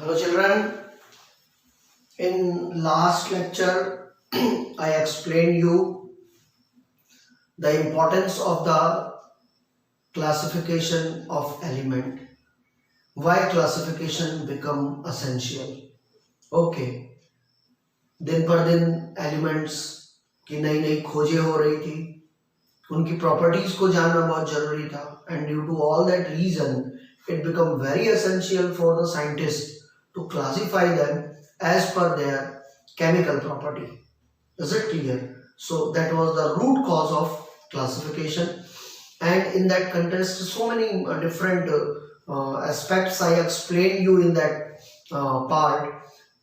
Hello children, in last lecture I explained you the importance of the classification of element, why classification become essential. Okay, दिन पर दिन elements की नई नई खोजें हो रही थी, उनकी प्रॉपर्टीज को जानना बहुत जरूरी था, and due to all that reason it become very essential for the scientists to classify them as per their chemical property. Is it clear? So that was the root cause of classification, and in that context so many different aspects I explained you in that part.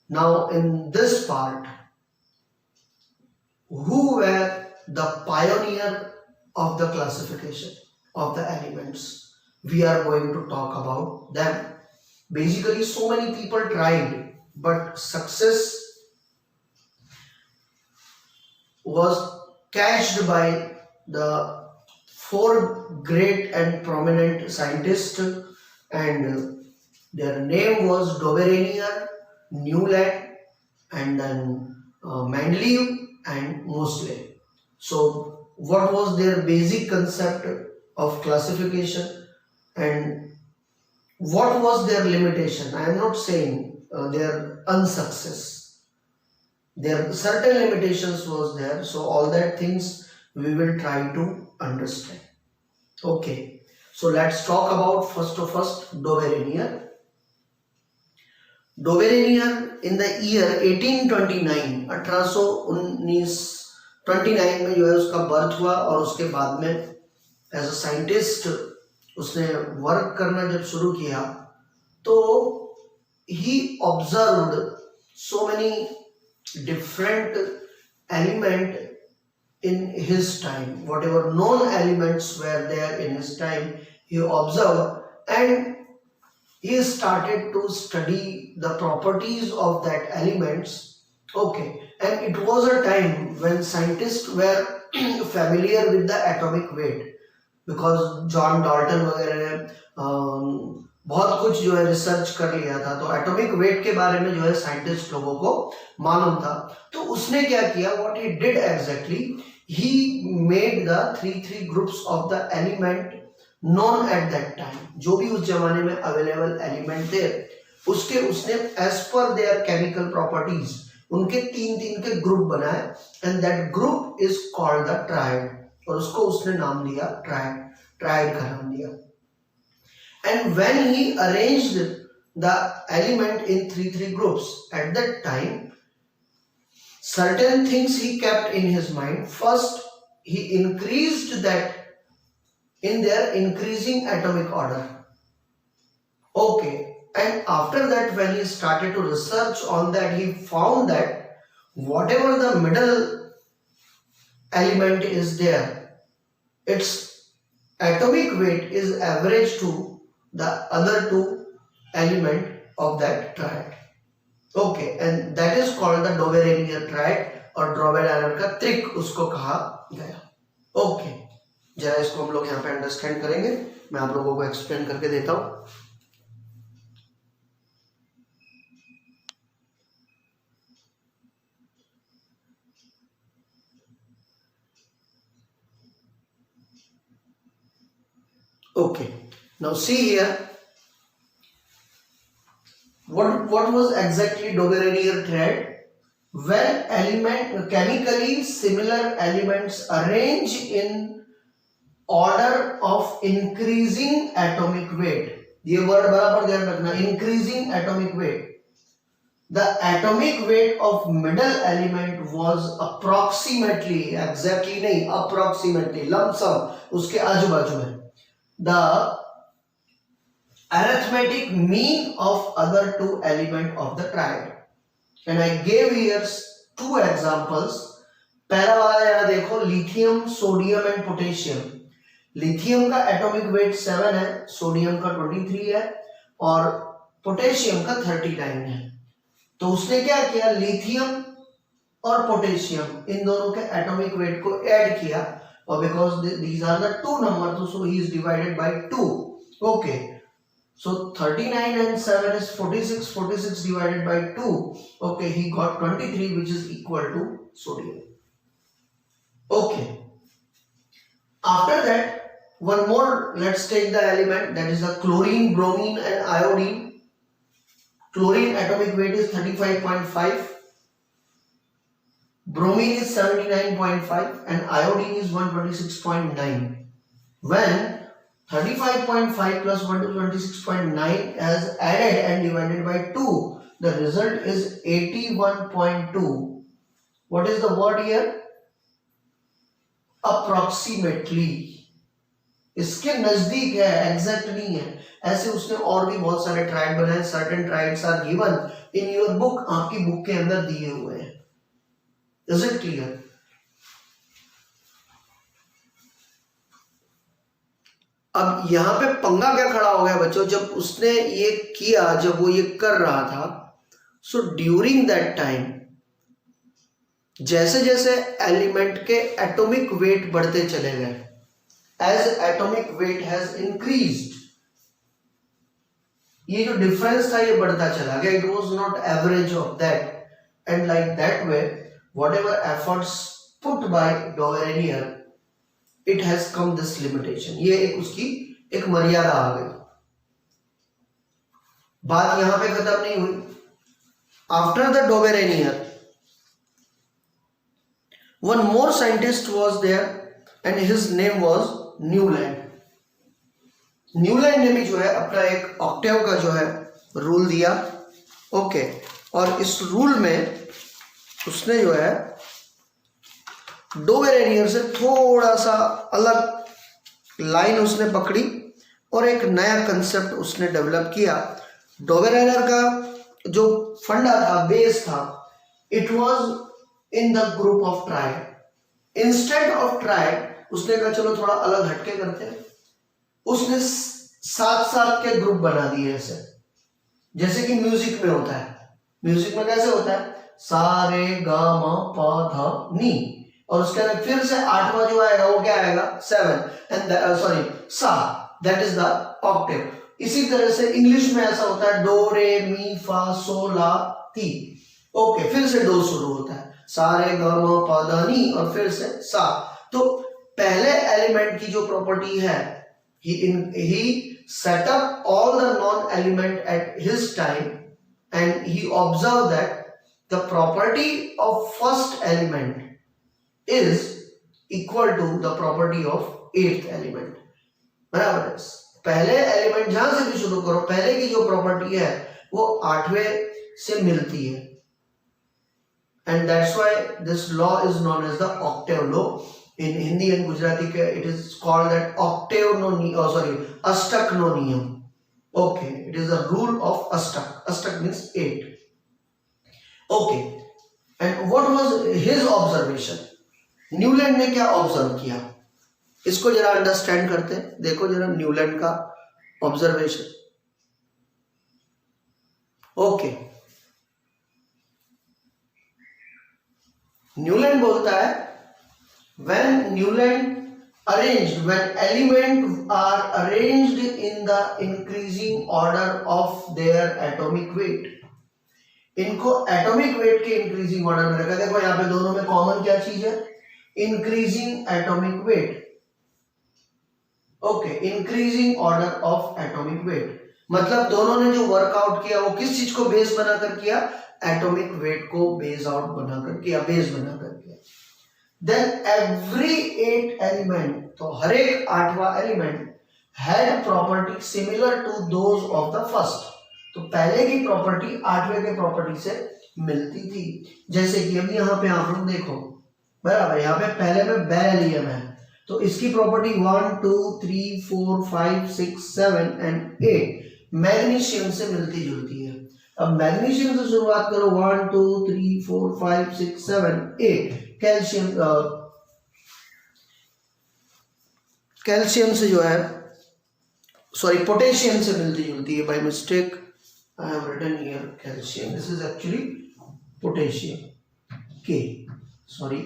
Now in this part, who were the pioneer of the classification of the elements? We are going to talk about them. Basically so many people tried, but success was catched by the four great and prominent scientists, and their name was Dobereiner, Newland, and then Mendeleev and Moseley. So what was their basic concept of classification and what was their limitation? I am not saying their unsuccess. There certain limitations was there, so all that things we will try to understand. Okay, so let's talk about first Dobereiner. Dobereiner in the year 1829, 1829 में जो है उसका birth हुआ, और उसके बाद में as a scientist उसने वर्क करना जब शुरू किया तो ही observed so many different element in his time. Whatever known elements were there in his time, he observed and he started to study the properties of that elements. Okay, and it was a time when scientists were familiar with the atomic weight, because John Dalton वगैरह ने बहुत कुछ जो है research कर लिया था, तो एटॉमिक वेट के बारे में जो है साइंटिस्ट लोगों को मालूम था. तो उसने क्या किया, what he did exactly, he made the three groups of the element non at that time. जो भी उस जमाने में अवेलेबल एलिमेंट थे उसके उसने as per there chemical properties उनके तीन के ग्रुप बनाए, and that group is called the tried, और उसको उसने नाम दिया ट्राइड का नाम दिया. And when he arranged the element in three groups at that time, certain things he kept in his mind. First, he increased that in their increasing atomic order. Okay, and after that when he started to research on that, he found that whatever the middle element is there, its atomic weight is average to the other two element of that triad. Okay, and that is called the Dobereiner triad, और Dobereiner का trick उसको कहा गया. Okay, जरा इसको हम लोग यहाँ पे अंडरस्टैंड करेंगे. मैं आप लोगों को एक्सप्लेन करके देता हूँ. Okay, now see here, what was exactly Dobereiner triad? When chemically similar elements arrange in order of increasing atomic weight. ये वर्ड बराबर ध्यान रखना, increasing atomic weight. The atomic weight of middle element was approximately, exactly नहीं, approximately, lump sum, उसके आजू बाजू में, the arithmetic mean of other two element of the triad. And I gave here two examples. पहला वाला यहाँ देखो, lithium, sodium and potassium. Lithium का एटॉमिक वेट 7 है, सोडियम का 23 है, और पोटेशियम का 39 है. तो उसने क्या किया, लिथियम और पोटेशियम इन दोनों के एटॉमिक वेट को ऐड किया, और because these are the two number, so he is divided by 2. Okay, So 39 and 7 is 46. 46 divided by 2. Okay, he got 23, which is equal to sodium. Okay. After that, one more. Let's take the element, that is the chlorine, bromine, and iodine. Chlorine atomic weight is 35.5. Bromine is 79.5 and iodine is 126.9. When 35.5 plus 126.9 is added and divided by 2, the result is 81.2. What is the word here? Approximately. इसके नजदीक है, exact नहीं है. ऐसे उसने और भी बहुत सारे ट्राइड बनाए. सर्टेन triads are given in your book, आपकी बुक के अंदर दिए हुए हैं. Is it clear? अब यहां पे पंगा क्या खड़ा हो गया बच्चों, जब उसने ये किया, जब वो ये कर रहा था, सो ड्यूरिंग दैट टाइम जैसे जैसे एलिमेंट के एटॉमिक वेट बढ़ते चले गए, as atomic weight has increased, ये जो डिफरेंस था ये बढ़ता चला गया. It was not average of that, and like that way whatever efforts put by Dobereiner, it has come this limitation. ये एक उसकी एक मर्यादा आ गई. बात यहां पे खत्म नहीं हुई. After the Dobereiner one more scientist was there and his name was Newland. Newland ने भी जो है अपना एक ऑक्टेव का जो है रूल दिया. ओके, और इस रूल में उसने जो है डोवेरेनियर से थोड़ा सा अलग लाइन उसने पकड़ी और एक नया कंसेप्ट उसने डेवलप किया. डोवेरेनियर का जो फंडा था, बेस था, it was in the group of tried. Instead of tried उसने कहा चलो थोड़ा अलग हटके करते हैं. उसने 7 के ग्रुप बना दिए ऐसे, जैसे कि म्यूजिक में होता है. म्यूजिक में कैसे होता है? सा रे गा मा पा धा नी, और उसके अंदर फिर से 8वां जो आएगा वो क्या आएगा? 7. एंड सॉरी सा, दैट इज द ऑक्टेव. इसी तरह से इंग्लिश में ऐसा होता है, डो रे मी फा सो ला ती. ओके, फिर से डो शुरू होता है, सा रे गा मा पा धा नी, और फिर से सा. तो पहले एलिमेंट की जो प्रॉपर्टी है, he set up all the non-element at his time, and he observed that the property of first element is equal to the property of 8th element. बराबर है. पहले एलिमेंट जहां से भी शुरू करो, पहले की जो प्रॉपर्टी है वो 8वें से मिलती है. And that's why this law is known as the octave law. In Hindi and Gujarati it is called that octave no Ashtak no niyam. Okay, it is a rule of Ashtak. Ashtak means 8. Okay, and what was his observation? Newland ने क्या observe किया, इसको जरा understand करते हैं. देखो जरा Newland का ऑब्जर्वेशन. ओके, न्यूलैंड बोलता है, when element are arranged in the increasing order of their atomic weight. इनको एटॉमिक वेट के इंक्रीजिंग ऑर्डर में रखा. देखो यहाँ पे दोनों में कॉमन क्या चीज है? Increasing atomic weight. Okay, increasing order of atomic weight मतलब दोनों ने जो वर्कआउट किया वो किस चीज को बेस बनाकर किया? एटॉमिक वेट को बेस आउट बनाकर किया, बेस बनाकर किया. Then every 8 element, तो हर एक 8वां element had property similar to those of the first. तो पहले की प्रॉपर्टी 8वें के प्रॉपर्टी से मिलती थी. जैसे कि अभी यहाँ पे आप लोग देखो, बराबर, यहाँ पे पहले में बेरिलियम है, तो इसकी प्रॉपर्टी 1 2 3 4 5 6 7 एंड 8 मैग्नीशियम से मिलती जुलती है. अब मैग्नीशियम से शुरुआत करो, 1 2 3 4 5 6 7 8. कैल्शियम से जो है, सॉरी, पोटेशियम से मिलती जुलती है. By mistake I have written here calcium, this is actually potassium के, सॉरी,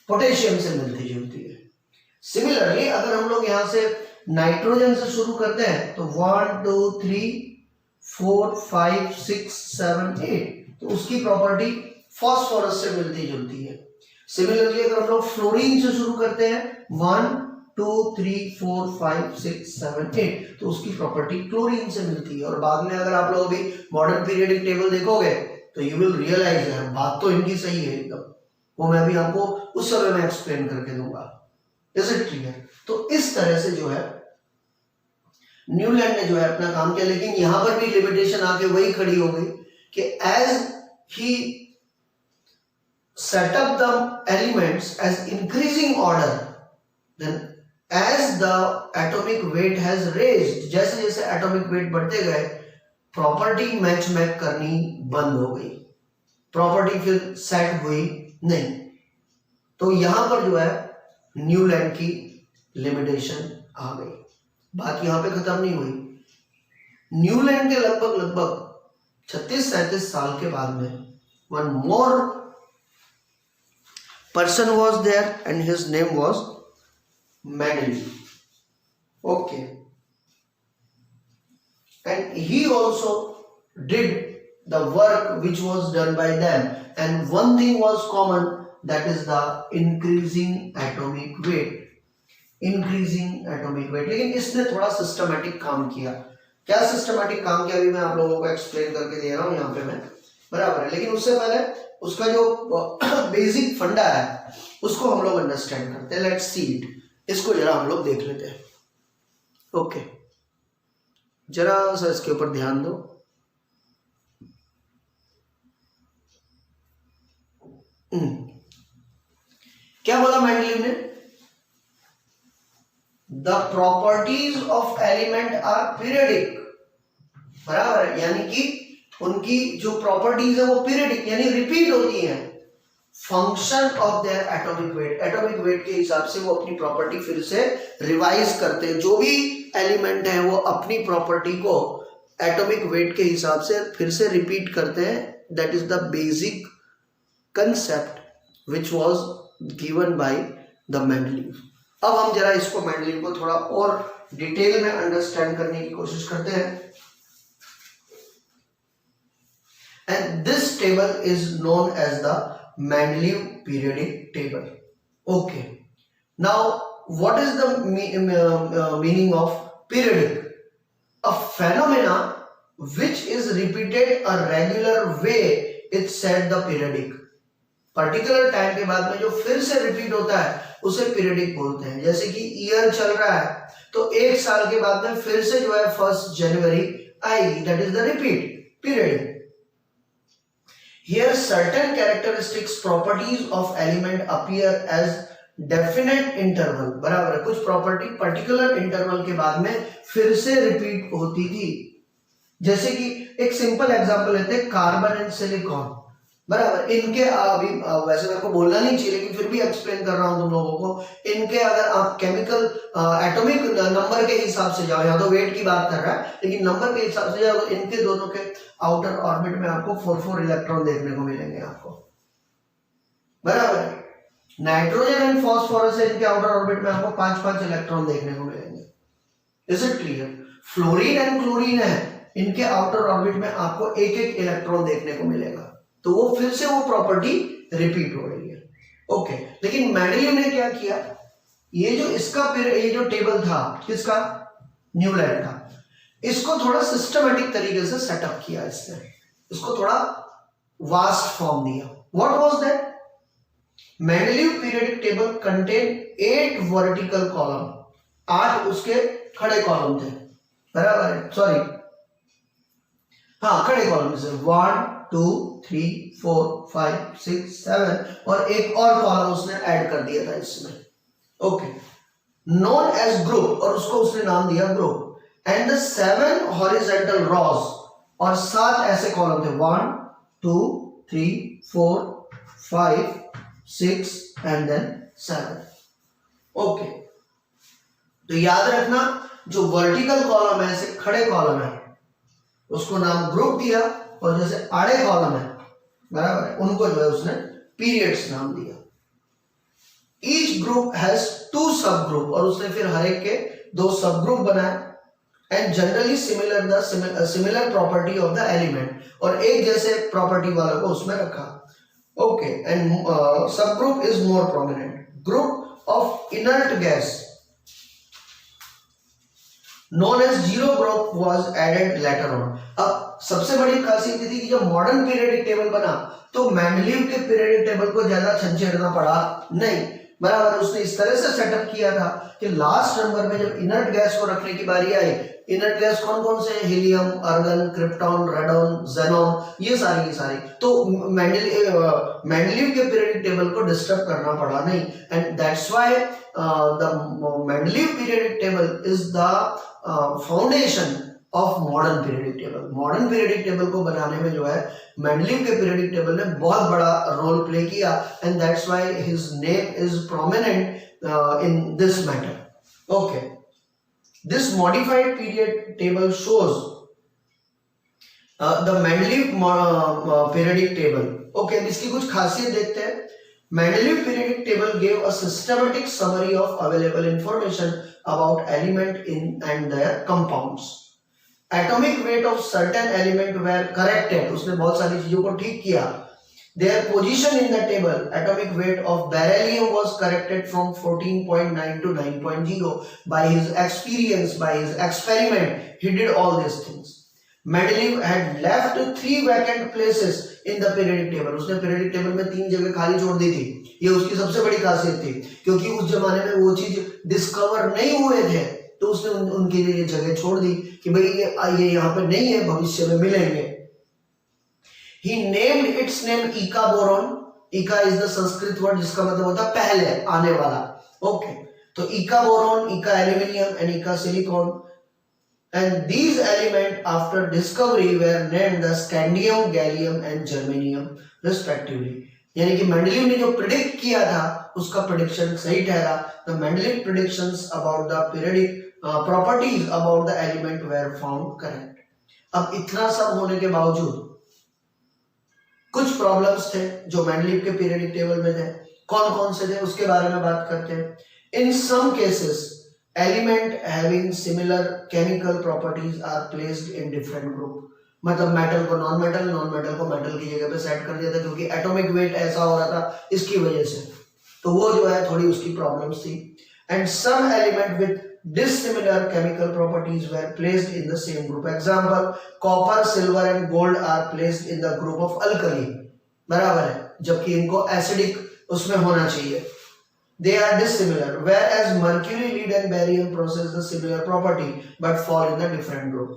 पोटेशियम से मिलती जुलती है. सिमिलरली अगर हम लोग यहाँ से नाइट्रोजन से शुरू करते हैं तो 1 2 3 4 5 6 7 8, तो उसकी प्रॉपर्टी फास्फोरस से मिलती जुलती है। सिमिलरली अगर हम लोग फ्लोरीन से शुरू करते हैं 1 2 3 4 5 6 7 8, तो उसकी प्रॉपर्टी क्लोरीन से मिलती है। और बाद में अगर आप लोग अभी मॉडर्न पीरियडिक टेबल देखोगे तो यू विल रियलाइज है बात तो इनकी सही है एकदम, वो मैं भी आपको उस समय में एक्सप्लेन करके दूंगा। Is it clear? तो इस तरह से जो है न्यूलैंड ने जो है अपना काम किया, लेकिन यहां पर भी लिमिटेशन आके वही खड़ी हो गई कि as he set up the elements as increasing order, then as the atomic weight has raised, जैसे जैसे atomic weight बढ़ते गए प्रॉपर्टी मैच मैच करनी बंद हो गई, प्रॉपर्टी फिर सेट हुई नहीं। तो यहां पर जो है न्यूलैंड की लिमिटेशन आ गई। बात यहां पे खत्म नहीं हुई। न्यूलैंड के लगभग 36-37 साल के बाद में one more person was there and his name was Mendeleev. Okay, and he also did the work which was done by them, and one thing was common, that is the increasing atomic weight. लेकिन इसने थोड़ा systematic काम किया। क्या systematic काम किया अभी मैं आप लोगों को एक्सप्लेन करके दे रहा हूं यहाँ पे मैं, बराबर है। लेकिन उससे पहले उसका जो बेसिक फंडा है उसको हम लोग अंडरस्टैंड करते हैं। लेट्स सी इट, इसको जरा हम लोग देख लेते हैं। ओके, जरा सा इसके ऊपर ध्यान दो। क्या बोला मेंडलीव ने? The properties of element are periodic, बराबर है, यानी कि उनकी जो प्रॉपर्टीज है वो पीरियडिक यानी रिपीट होती हैं। Function of their atomic weight, atomic weight के हिसाब से वो अपनी प्रॉपर्टी फिर से रिवाइज करते हैं। जो भी एलिमेंट है वो अपनी प्रॉपर्टी को एटॉमिक वेट के हिसाब से फिर से रिपीट करते हैं। That is the basic concept which was given by the Mendeleev. अब हम जरा इसको मेंडलीव को थोड़ा और डिटेल में अंडरस्टैंड करने की कोशिश करते हैं। And this table is known as the Mendeleev periodic table. Okay. Now, what is the meaning of periodic? A phenomena which is repeated a regular way is said the periodic. Particular time के बाद में जो फिर से repeat होता है उसे periodic बोलते हैं। जैसे कि ईयर चल रहा है तो एक साल के बाद में फिर से जो है 1 जनवरी आएगी, that is the repeat, periodic. Here certain characteristics properties of element appear as definite interval, बराबर है, कुछ प्रॉपर्टी पर्टिकुलर इंटरवल के बाद में फिर से रिपीट होती थी। जैसे कि एक सिंपल एग्जांपल लेते हैं, कार्बन एंड सिलिकॉन, बराबर। इनके अभी वैसे मेरे को बोलना नहीं चाहिए लेकिन फिर भी एक्सप्लेन कर रहा हूं तुम लोगों को। इनके अगर आप केमिकल एटॉमिक नंबर के हिसाब से जाओ, यहाँ तो वेट की बात कर रहा है लेकिन नंबर के हिसाब से जाओ, इनके दोनों के आउटर ऑर्बिट में आपको 4 इलेक्ट्रॉन देखने को मिलेंगे आपको, बराबर है। नाइट्रोजन एंड फॉस्फोरस है, इनके आउटर ऑर्बिट में आपको 5 इलेक्ट्रॉन देखने को मिलेंगे। Is it clear? Fluorine and chlorine है, इनके आउटर ऑर्बिट में आपको 1 इलेक्ट्रॉन देखने को मिलेगा। तो वो फिर से वो प्रॉपर्टी रिपीट हो रही है। ओके, लेकिन मेंडलीव ने क्या किया, ये जो इसका ये जो टेबल था किसका, न्यूलैंड का, इसको थोड़ा सिस्टमैटिक तरीके से सेटअप किया इसने, इसको थोड़ा वास्ट फॉर्म दिया। What was that? Mendeleev periodic table contain 8 vertical column, 8 उसके खड़े कॉलम थे, बराबर है, सॉरी हाँ खड़े कॉलम से 1 2 3 4 5 6 7 और एक और कॉलम उसने ऐड कर दिया था इसमें। ओके, नोन एज ग्रुप, और उसको उसने नाम दिया group. And the 7 horizontal rows, और 7 ऐसे कॉलम थे, 1 2 3 4 5 6 एंड देन 7। ओके, तो याद रखना जो वर्टिकल कॉलम है, ऐसे खड़े कॉलम है, उसको नाम ग्रुप दिया, और जैसे आड़े कॉलम है, बराबर है, उनको जो है उसने पीरियड्स नाम दिया। ईच ग्रुप हैज 2 सब ग्रुप, और उसने फिर हर एक के दो सब ग्रुप बनाए and generally similar property of the element, और एक जैसे प्रॉपर्टी वाला को उसमें रखा. ओके, एंड सब group is more prominent. Group of inert gas known as zero group was added later on. अब सबसे बड़ी खासियत थी कि जब मॉडर्न पीरियडिक टेबल बना तो मेंडलीव के पीरियडिक टेबल को ज्यादा छंछेड़ना पड़ा नहीं. बराबर, उसने इस तरह से सेटअप किया था कि लास्ट नंबर में जब इनर्ट गैस को रखने की बारी आई, इनर्ट गैस कौन कौन से, helium, argon, krypton, radon, xenon, ये सारी तो मेंडलीव के पीरियडिक टेबल को डिस्टर्ब करना पड़ा नहीं. And that's why the Mendeleev periodic table is the foundation of modern periodic table. Modern periodic table को बनाने में जो है मेंडलीव के पीरियडिक टेबल ने बहुत बड़ा रोल प्ले किया, and that's why his name is prominent in this matter. Okay, this modified period table shows the Mendeleev periodic table. Okay, इसकी कुछ खासियत देखते हैं. Mendeleev periodic table gave a systematic summary of available information about element in and their compounds. Atomic weight of certain element were corrected. उसने बहुत सारी चीजों को ठीक किया. Their position in the table, atomic weight of beryllium was corrected from 14.9 to 9.0 by his experience, by his experiment. He did all these things. Mendeleev had left 3 vacant places in the periodic table. उसने periodic table में 3 जगह खाली छोड़ दी थी. ये उसकी सबसे बड़ी खासियत थी, क्योंकि उस जमाने में वो चीज डिस्कवर नहीं हुए थे, तो उसने उनके लिए जगह छोड़ दी कि भाई ये यहाँ पे नहीं है, भविष्य में मिलेंगे. He named its name Ika boron. Ika is the Sanskrit word जिसका मतलब होता है पहले आने वाला. ओके, तो Ika boron, Ika aluminium and Ika silicon. And these elements after discovery were named the scandium, gallium and germanium respectively. यानी कि मेंडलीव ने जो प्रिडिक्ट किया था उसका प्रेडिक्शन सही ठहरा. The Mendeleev predictions about the periodic properties about the element were found correct. अब इतना सब होने के बावजूद कुछ प्रॉब्लम्स थे जो मेंडलीव के पीरियडिक टेबल में थे. कौन कौन से थे उसके बारे में बात करते हैं. In some cases element having similar chemical properties are placed in different group. मतलब मेटल को नॉन मेटल, नॉन मेटल को मेटल की जगह पे सेट कर दिया था, क्योंकि एटॉमिक वेट ऐसा हो रहा था इसकी वजह से. तो वो जो है थोड़ी उसकी प्रॉब्लम्स थी. And some element with dissimilar chemical properties were placed in the same group. Example, copper, silver and gold are placed in the group of alkali. बराबर है, जबकि इनको एसिडिक उसमें होना चाहिए. They are dissimilar, whereas mercury, lead and barium possess the similar property but fall in the different group.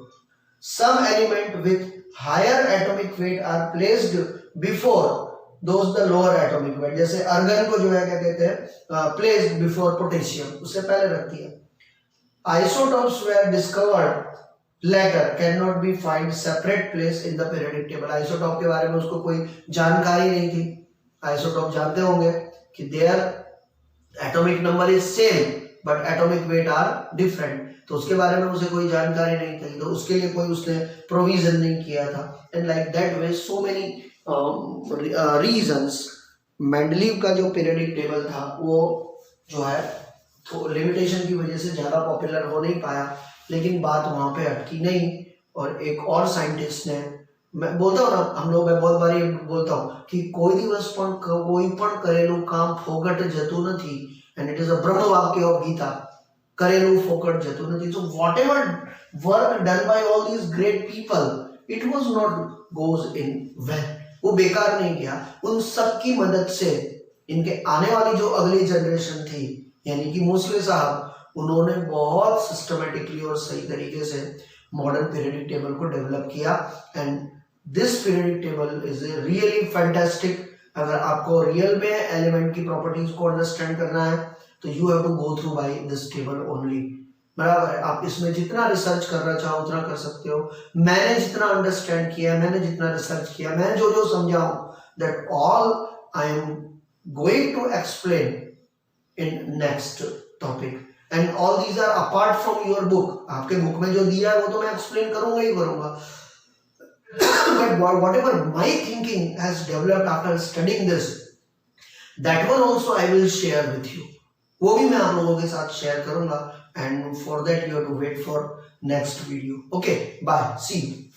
Some element with higher atomic weight are placed before those the lower atomic weight. जैसे organ को जो है क्या कहते हैं, placed before potassium, उससे पहले रख दिया. Isotopes were discovered later cannot be find separate place in the periodic table. Isotope के बारे में उसको कोई जानकारी नहीं थी. Isotope जानते होंगे कि their atomic number is same but atomic weight are different. तो उसके बारे में उसे कोई जानकारी नहीं थी, तो उसके लिए कोई उसने प्रोविजन नहीं किया था. And like that way so many reasons Mendeleev का जो पीरियडिक टेबल था वो जो है तो लिमिटेशन की वजह से ज़्यादा पॉपुलर हो नहीं पाया. लेकिन बात वहाँ पे अटकी नहीं, और एक और साइंटिस्ट ने, मैं बोलता हूँ ना, हम लोग, मैं बहुत बार ये बोलता हूँ कि कोई दिवस पण कोई पण करेलू काम फोकट जतु નથી, एंड इट इज अ ब्रह्म वाक्य ऑफ गीता. करेलू फोकट जतु નથી. So whatever work done by all these great people, it was not goes in when. वो बेकार नहीं गया. उन सब की मदद से इनके आने वाली जो अगली जनरेशन थी, यानी कि मोस्ले साहब, उन्होंने बहुत सिस्टमेटिकली और सही तरीके से मॉडर्न पीरियडिक टेबल को डेवलप किया. And this periodic table is really fantastic. अगर आपको रियल में एलिमेंट की प्रॉपर्टीज को अंडरस्टैंड करना है तो you have to go through by this table only. बराबर है, आप इसमें जितना रिसर्च करना चाहो उतना कर सकते हो. मैंने जितना अंडरस्टैंड किया, मैंने जितना रिसर्च किया, मैं जो जो समझा हूं, that all I am going to explain in next topic, and all these are apart from your book. आपके बुक में जो दिया है वो तो मैं एक्सप्लेन करूंगा ही करूंगा, but whatever my thinking has developed after studying this, that one also I will share with you. वो भी मैं आप लोगों के साथ शेयर करूंगा. and for that you have to wait for next video. Okay, bye, see you.